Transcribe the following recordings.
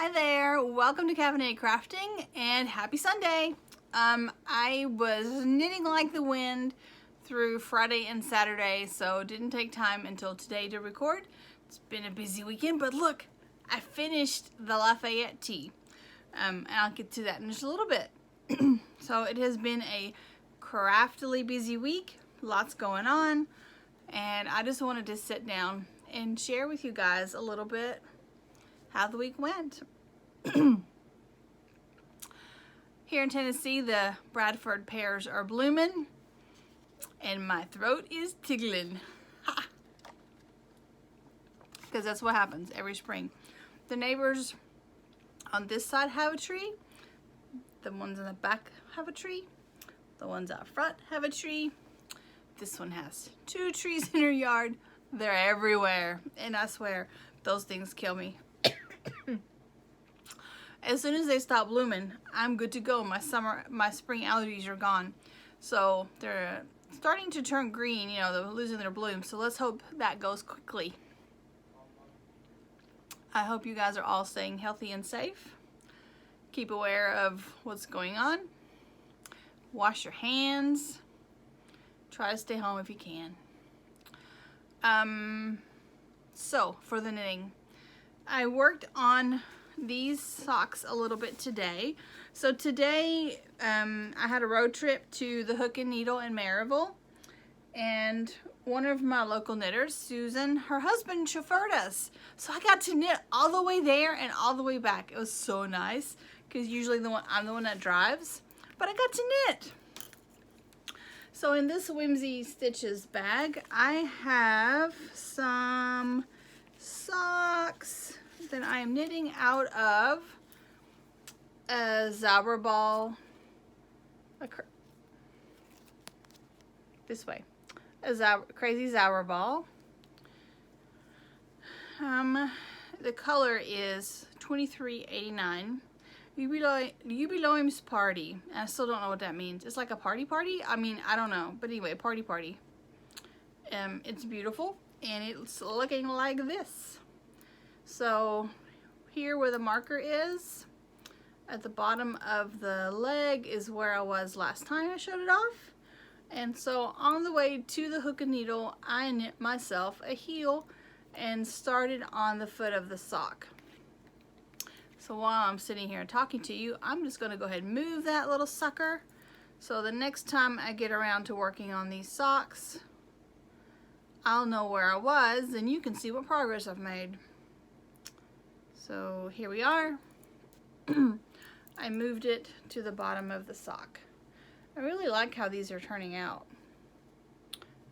Hi there, welcome to Caffeinated Crafting and happy Sunday. I was knitting like the wind through Friday and Saturday, so didn't take time until today to record. It's been a busy weekend, but look, I finished the Lafayette tee. And I'll get to that in just a little bit. So it has been a craftily busy week, lots going on, and I just wanted to sit down and share with you guys a little bit how the week went. Here in Tennessee, the Bradford pears are blooming, and my throat is tickling. Because that's what happens every spring. The neighbors on this side have a tree, the ones in the back have a tree, the ones out front have a tree. This one has 2 trees in her yard. They're everywhere, and I swear those things kill me. As soon as they stop blooming, I'm good to go. My spring allergies are gone. So they're starting to turn green, you know, they're losing their bloom. So let's hope that goes quickly. I hope you guys are all staying healthy and safe. Keep aware of what's going on. Wash your hands. Try to stay home if you can. So for the knitting, I worked on these socks a little bit today. So today I had a road trip to the Hook and Needle in Maryville, and one of my local knitters, Susan, her husband chauffeured us. So I got to knit all the way there and all the way back. It was so nice because usually I'm the one that drives, but I got to knit. So in this Whimsy Stitches bag, I have some socks that I am knitting out of a Zauber ball, this way, a crazy Zauber ball. The color is 2389. Jubiläum's Party. I still don't know what that means. It's like a party. I mean, I don't know, but anyway, party. It's beautiful, and it's looking like this. So here where the marker is, at the bottom of the leg is where I was last time I showed it off. And so on the way to the Hook and Needle, I knit myself a heel and started on the foot of the sock. So while I'm sitting here talking to you, I'm just going to go ahead and move that little sucker. So the next time I get around to working on these socks, I'll know where I was and you can see what progress I've made. So here we are. I moved it to the bottom of the sock. I really like how these are turning out.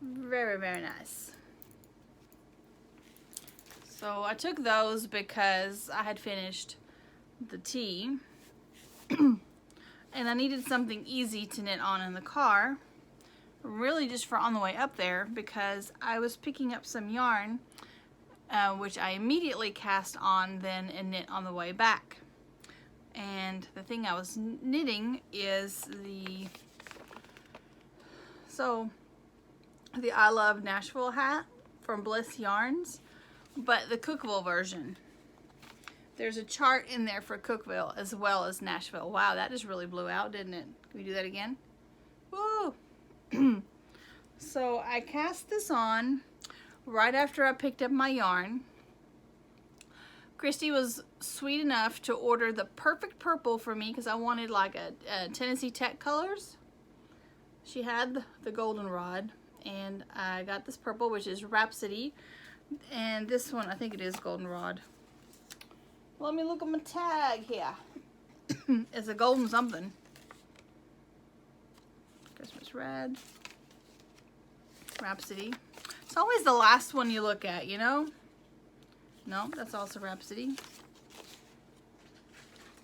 Very, very nice. So I took those because I had finished the tee and I needed something easy to knit on in the car, really just for on the way up there, because I was picking up some yarn which I immediately cast on then and knit on the way back. And the thing I was knitting is the I Love Nashville hat from Bliss Yarns, but the Cookville version. There's a chart in there for Cookville as well as Nashville. Wow, that just really blew out, didn't it? Can we do that again? Woo! So I cast this on right after I picked up my yarn. Christy was sweet enough to order the perfect purple for me because I wanted like a Tennessee Tech colors. She had the goldenrod, and I got this purple, which is Rhapsody, and this one I think it is goldenrod. Let me look at my tag here. It's a golden something. Christmas red. Rhapsody. It's always the last one you look at, you know? No, that's also Rhapsody.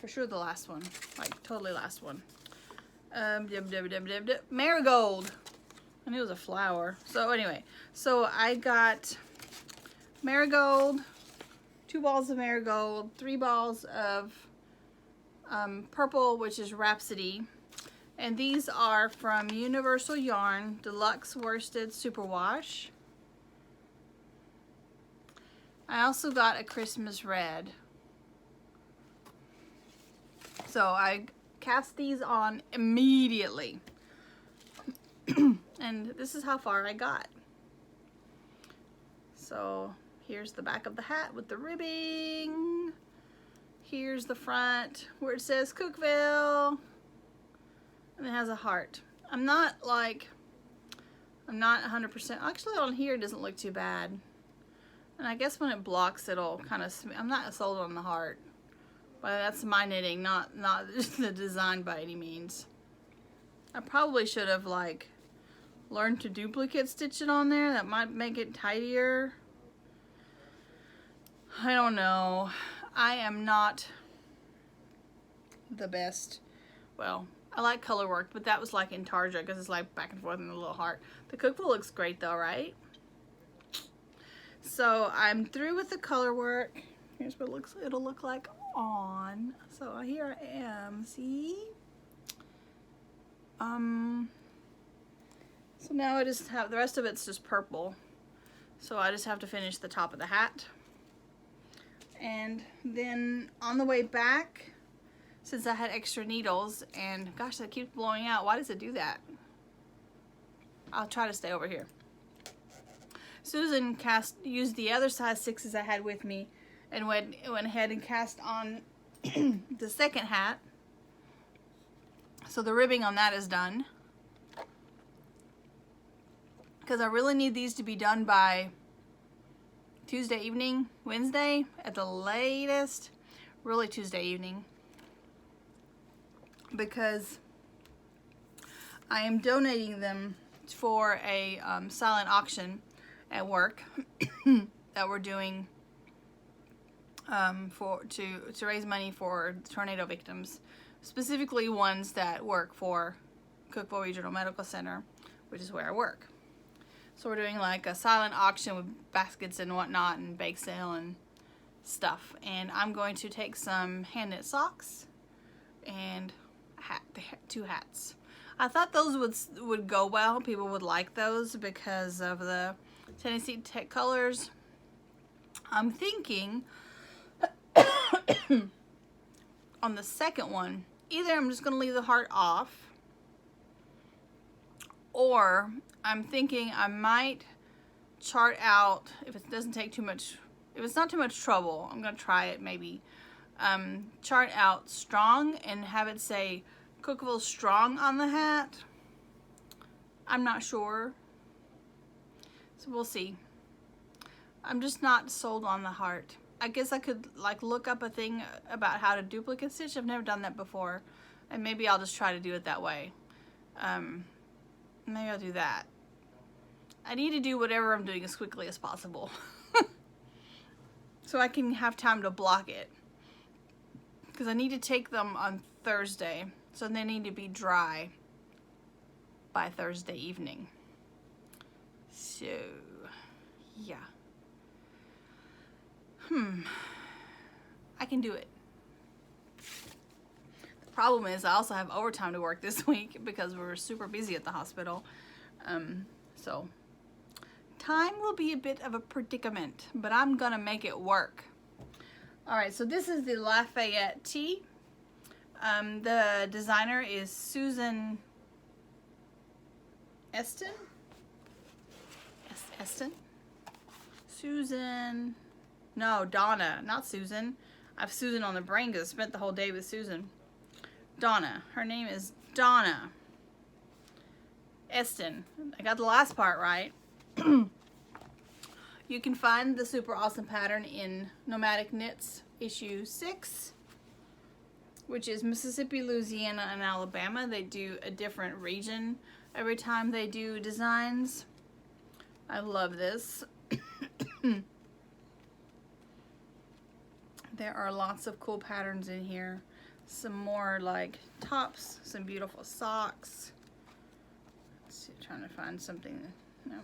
For sure the last one. Like, totally last one. Marigold. I knew it was a flower. So anyway, so I got marigold, 2 balls of marigold, 3 balls of purple, which is Rhapsody. And these are from Universal Yarn Deluxe Worsted Superwash. I also got a Christmas red. So I cast these on immediately. And this is how far I got. So here's the back of the hat with the ribbing. Here's the front where it says Cookville. And it has a heart. I'm not 100%. Actually, on here it doesn't look too bad. And I guess when it blocks, it'll kind of, I'm not sold on the heart. But that's my knitting, not the design by any means. I probably should have learned to duplicate stitch it on there. That might make it tidier. I don't know. I am not the best. Well, I like color work, but that was in Tarja because it's back and forth in the little heart. The Cookville looks great though, right? So I'm through with the color work. Here's what it'll look like on. So here I am, see? So now I just have, the rest of it's just purple. So I just have to finish the top of the hat. And then on the way back, since I had extra needles, and gosh, that keeps blowing out. Why does it do that? I'll try to stay over here. Susan used the other size 6s I had with me and went ahead and cast on the second hat. So the ribbing on that is done. Because I really need these to be done by Tuesday evening, Wednesday at the latest. Really Tuesday evening. Because I am donating them for a silent auction at work that we're doing to raise money for tornado victims, specifically ones that work for Cookville Regional Medical Center, which is where I work. So we're doing a silent auction with baskets and whatnot and bake sale and stuff. And I'm going to take some hand knit socks and two hats. I thought those would go well. People would like those because of the Tennessee Tech colors. I'm thinking on the second one, either I'm just going to leave the heart off, or I'm thinking I might chart out, if it doesn't take too much, if it's not too much trouble, I'm going to try it maybe. Chart out strong and have it say Cookville Strong on the hat. I'm not sure. So we'll see. I'm just not sold on the heart. I guess I could look up a thing about how to duplicate stitch. I've never done that before. And maybe I'll just try to do it that way. Maybe I'll do that. I need to do whatever I'm doing as quickly as possible. So I can have time to block it. Because I need to take them on Thursday. So they need to be dry by Thursday evening. So, yeah. I can do it. The problem is I also have overtime to work this week because we're super busy at the hospital. So, time will be a bit of a predicament, but I'm gonna make it work. Alright, so this is the Lafayette tee. The designer is Susan Eston? Eston? Susan... No, Donna, not Susan. I have Susan on the brain because I spent the whole day with Susan. Donna. Her name is Donna Eston. I got the last part right. You can find the super awesome pattern in Nomadic Knits issue 6, which is Mississippi, Louisiana, and Alabama. They do a different region every time they do designs. I love this. There are lots of cool patterns in here. Some more tops, some beautiful socks. Let's see, trying to find something. No.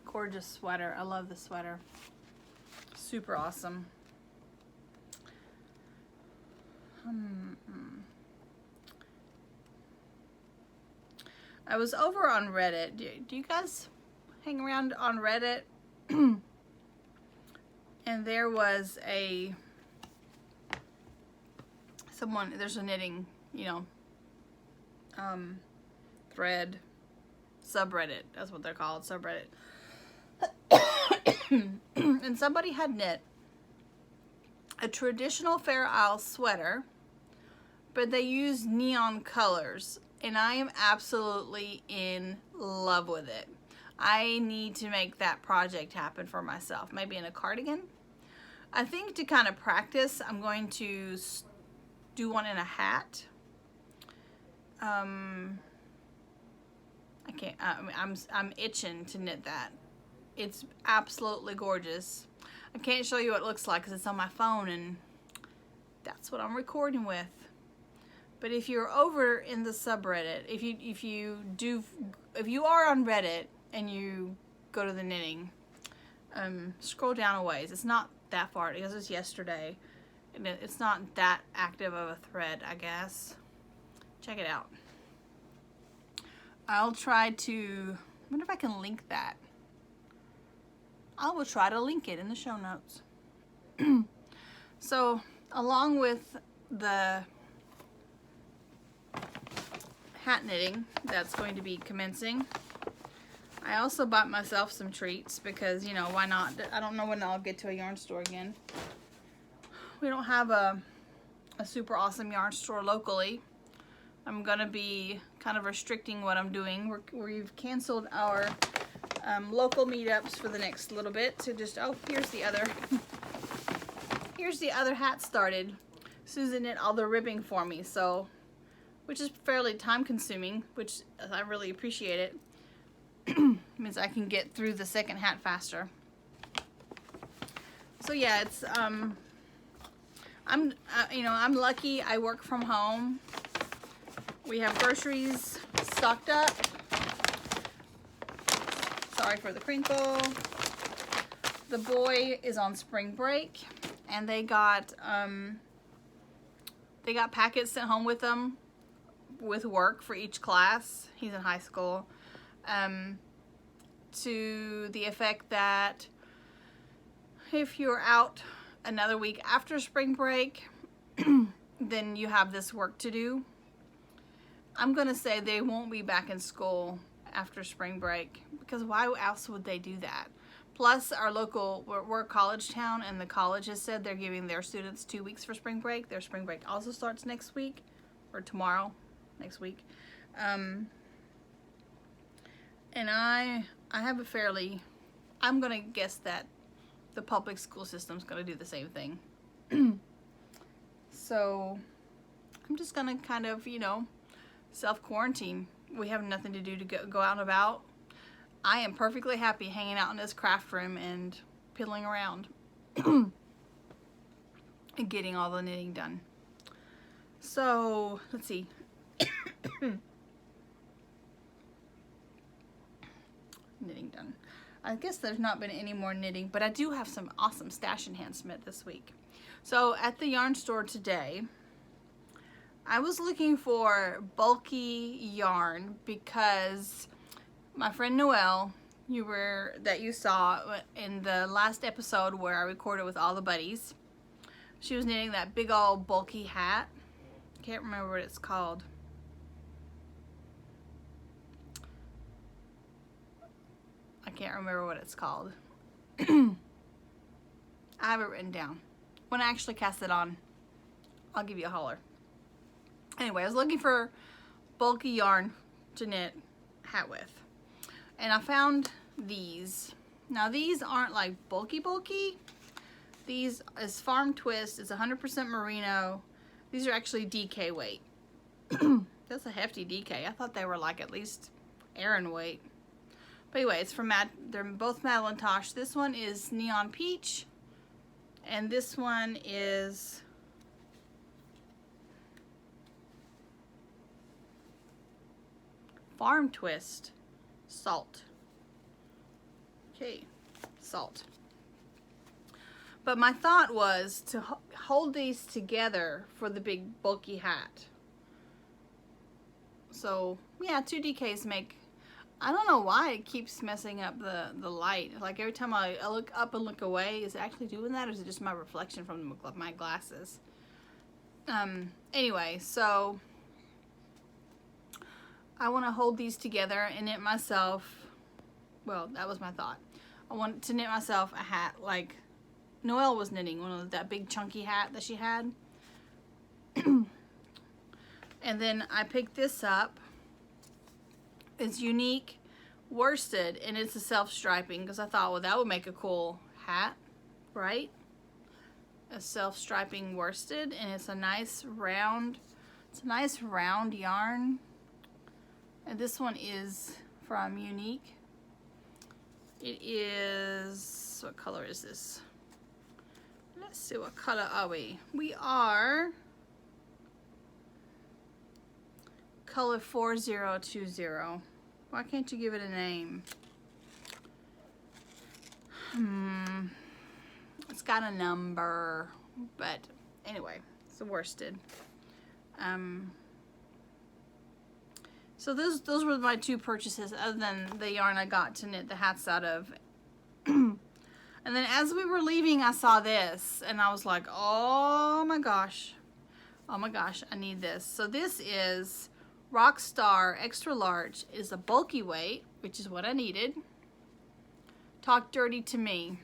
Gorgeous sweater. I love the sweater. Super awesome. I was over on Reddit. Do you guys hang around on Reddit? And there was a there's a knitting, you know, thread subreddit. That's what they're called, subreddit. And somebody had knit a traditional Fair Isle sweater, but they used neon colors, and I am absolutely in love with it. I need to make that project happen for myself, maybe in a cardigan. I think to kind of practice, I'm going to do one in a hat. I can't, I'm itching to knit that. It's absolutely gorgeous. I can't show you what it looks like because it's on my phone and that's what I'm recording with. But if you're over in the subreddit, if you are on Reddit and you go to the knitting, scroll down a ways. It's not that far. It was yesterday. And it's not that active of a thread, I guess. Check it out. I'll try to, I wonder if I can link that. I will try to link it in the show notes. So, along with the hat knitting that's going to be commencing, I also bought myself some treats because, you know, why not? I don't know when I'll get to a yarn store again. We don't have a super awesome yarn store locally. I'm gonna be kind of restricting what I'm doing. We've canceled our local meetups for the next little bit to just, oh, here's the other hat started. Susan knit all the ribbing for me, so, which is fairly time consuming, which I really appreciate it. Means I can get through the second hat faster. So yeah, it's you know, I'm lucky. I work from home. We have groceries stocked up. Sorry for the crinkle. The boy is on spring break, and they got packets sent home with them with work for each class. He's in high school. To the effect that if you're out another week after spring break, then you have this work to do. I'm gonna say they won't be back in school after spring break because why else would they do that? Plus, our local, we're a college town, and the college has said they're giving their students 2 weeks for spring break. Their spring break also starts next week, or tomorrow, next week. And I have a fairly, I'm gonna guess that the public school system's gonna do the same thing. So I'm just gonna kind of, you know, self-quarantine. We have nothing to do to go out and about. I am perfectly happy hanging out in this craft room and piddling around and getting all the knitting done. So let's see. Knitting done. I guess there's not been any more knitting, but I do have some awesome stash enhancement this week. So at the yarn store today, I was looking for bulky yarn because my friend Noelle, that you saw in the last episode where I recorded with all the buddies, she was knitting that big old bulky hat. Can't remember what it's called. I can't remember what it's called. I have it written down. When I actually cast it on, I'll give you a holler. Anyway, I was looking for bulky yarn to knit hat with. And I found these. Now these aren't like bulky. These is Farm Twist. It's 100% merino. These are actually DK weight. That's a hefty DK. I thought they were like at least Aran weight. But anyway, it's from they're both Madeline Tosh. This one is Neon Peach, and this one is Farm Twist Salt. Okay, salt. But my thought was to hold these together for the big bulky hat. So yeah, 2 DKs make, I don't know why it keeps messing up the light. Like every time I look up and look away, is it actually doing that, or is it just my reflection from my glasses? Anyway, so I want to hold these together and knit myself, well, that was my thought. I want to knit myself a hat like Noelle was knitting, that big chunky hat that she had. And then I picked this up. It's unique worsted, and it's a self-striping because I thought, well, that would make a cool hat, right? A self-striping worsted, and it's a nice round yarn. And this one is from Unique. It is, what color is this? Let's see, what color are we? We are color 4020. Why can't you give it a name? It's got a number, but anyway, it's a worsted. So those were my two purchases, other than the yarn I got to knit the hats out of. And then as we were leaving, I saw this, and I was like, oh my gosh, I need this. So this is Rockstar Extra Large. It is a bulky weight, which is what I needed. Talk Dirty to Me.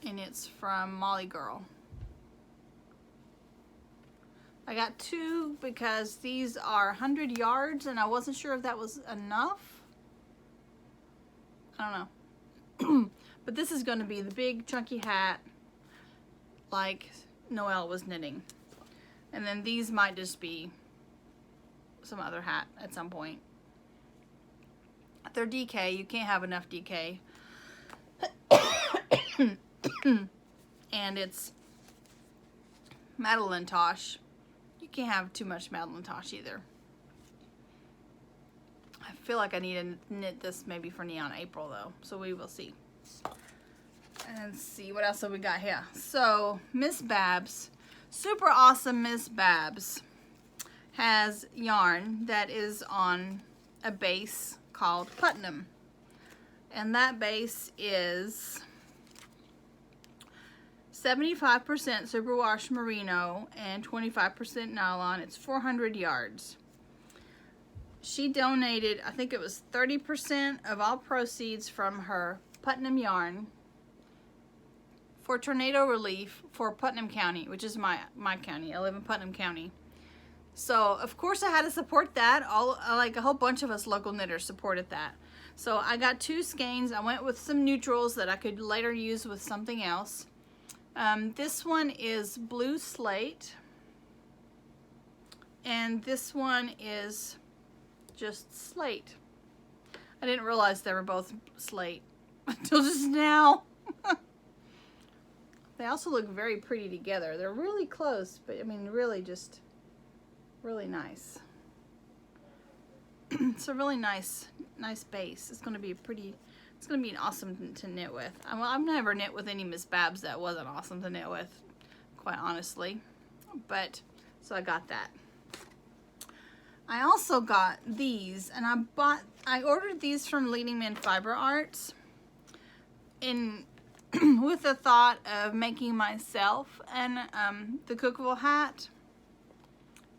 And it's from Molly Girl. I got two because these are 100 yards, and I wasn't sure if that was enough. I don't know. But this is going to be the big chunky hat like Noelle was knitting. And then these might just be some other hat at some point. They're DK. You can't have enough DK. And it's Madeline Tosh. You can't have too much Madeline Tosh either. I feel like I need to knit this maybe for Neon April though, so we will see. And see what else have we got here. So Miss Babs, super awesome Miss Babs, has yarn that is on a base called Putnam, and that base is 75% superwash merino and 25% nylon. It's 400 yards. She donated, I think it was 30% of all proceeds from her Putnam yarn for tornado relief for Putnam County, which is my county. I live in Putnam County. So of course I had to support that. Like a whole bunch of us local knitters supported that. So I got two skeins. I went with some neutrals that I could later use with something else. This one is Blue Slate, and this one is just slate. I didn't realize they were both slate until just now. They also look very pretty together. They're really close, but I mean really just really nice. It's a really nice base. It's going to be it's going to be an awesome to knit with. I've never knit with any Miss Babs that wasn't awesome to knit with, quite honestly. But, so I got that. I also got these, and I ordered these from Leading Men Fiber Arts with the thought of making myself the Cookville hat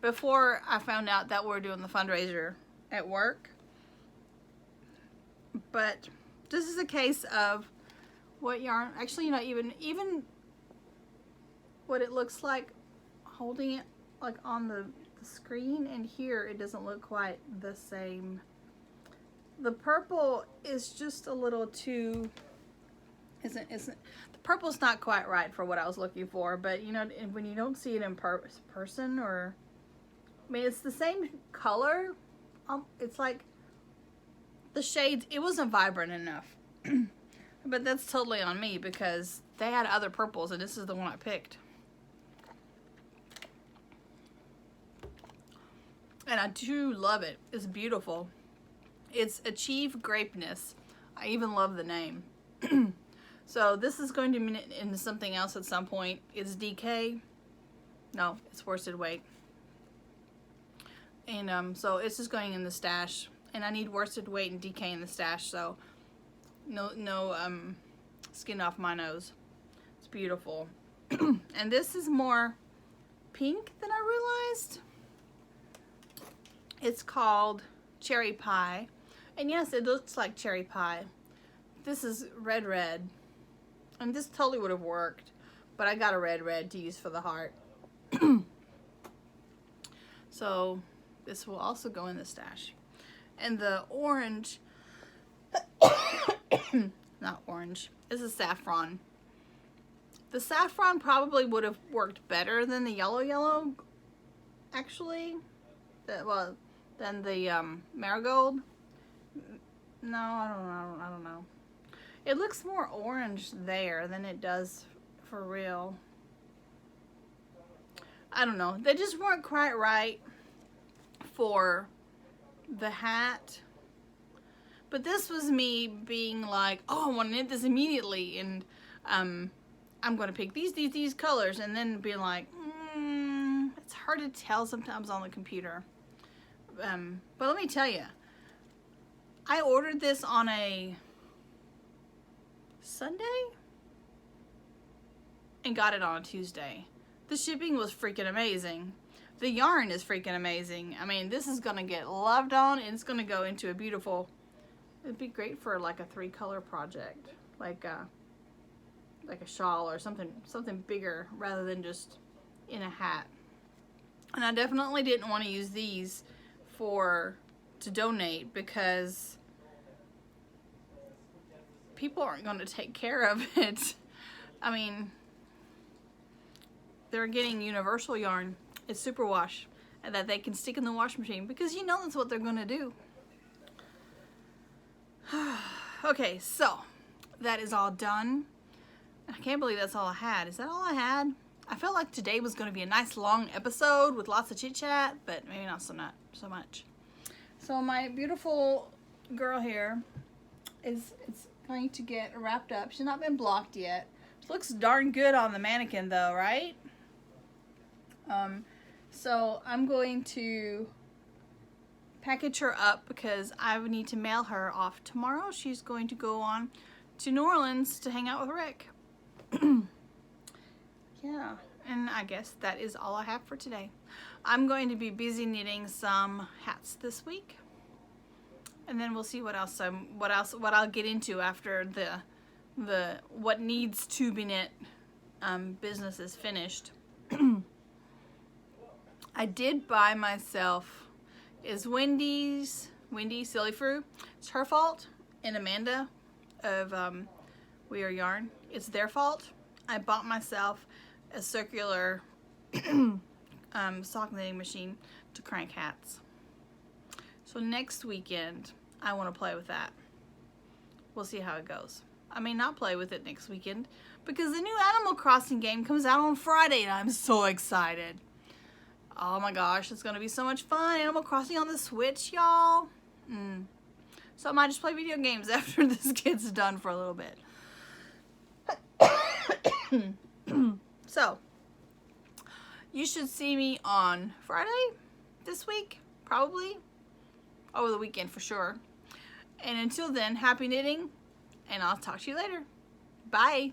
before I found out that we're doing the fundraiser at work. But this is a case of what yarn, actually, you know, even what it looks like holding it like on the screen, and here it doesn't look quite the same. The purple is just a little too, the purple's not quite right for what I was looking for, but you know, when you don't see it in person, or, I mean, it's the same color. It's like the shades, it wasn't vibrant enough. But that's totally on me because they had other purples and this is the one I picked. And I do love it. It's beautiful. It's Achieve Grapeness. I even love the name. So this is going to be into something else at some point. It's DK. No, it's worsted weight. And so it's just going in the stash. And I need worsted weight and DK in the stash, so no skin off my nose. It's beautiful. And this is more pink than I realized. It's called Cherry Pie. And yes, it looks like cherry pie. This is red. And this totally would have worked. But I got a red to use for the heart. So this will also go in the stash. And the orange, not orange, this is saffron. The saffron probably would have worked better than the yellow, actually. Than the marigold. No, I don't know. It looks more orange there than it does for real. I don't know. They just weren't quite right for the hat. But this was me being like, oh, I want to knit this immediately, and I'm going to pick these colors, and then being like, it's hard to tell sometimes on the computer. But let me tell you, I ordered this on a Sunday and got it on a Tuesday. The shipping was freaking amazing. The yarn is freaking amazing. I mean, this is gonna get loved on, and it's gonna go into a beautiful, it'd be great for like a 3-color project, like a shawl or something bigger rather than just in a hat. And I definitely didn't want to use these to donate, because people aren't going to take care of it. I mean, they're getting universal yarn. It's superwash, and that they can stick in the wash machine, because you know that's what they're going to do. Okay, so that is all done. I can't believe that's all I had. Is that all I had? I felt like today was going to be a nice long episode with lots of chit chat, but maybe not so much. So my beautiful girl here is going to get wrapped up. She's not been blocked yet. She looks darn good on the mannequin though, right? So I'm going to package her up because I need to mail her off tomorrow. She's going to go on to New Orleans to hang out with Rick. Yeah, and I guess that is all I have for today. I'm going to be busy knitting some hats this week, and then we'll see what I'll get into after the what needs to be knit business is finished. I did buy myself Wendy Silly Fruit. It's her fault, and Amanda of We Are Yarn. It's their fault. I bought myself a circular sock knitting machine to crank hats. So next weekend, I want to play with that. We'll see how it goes. I may not play with it next weekend because the new Animal Crossing game comes out on Friday, and I'm so excited. Oh my gosh, it's going to be so much fun. Animal Crossing on the Switch, y'all. So I might just play video games after this gets done for a little bit. So, you should see me on Friday this week, probably, over the weekend for sure. And until then, happy knitting, and I'll talk to you later. Bye.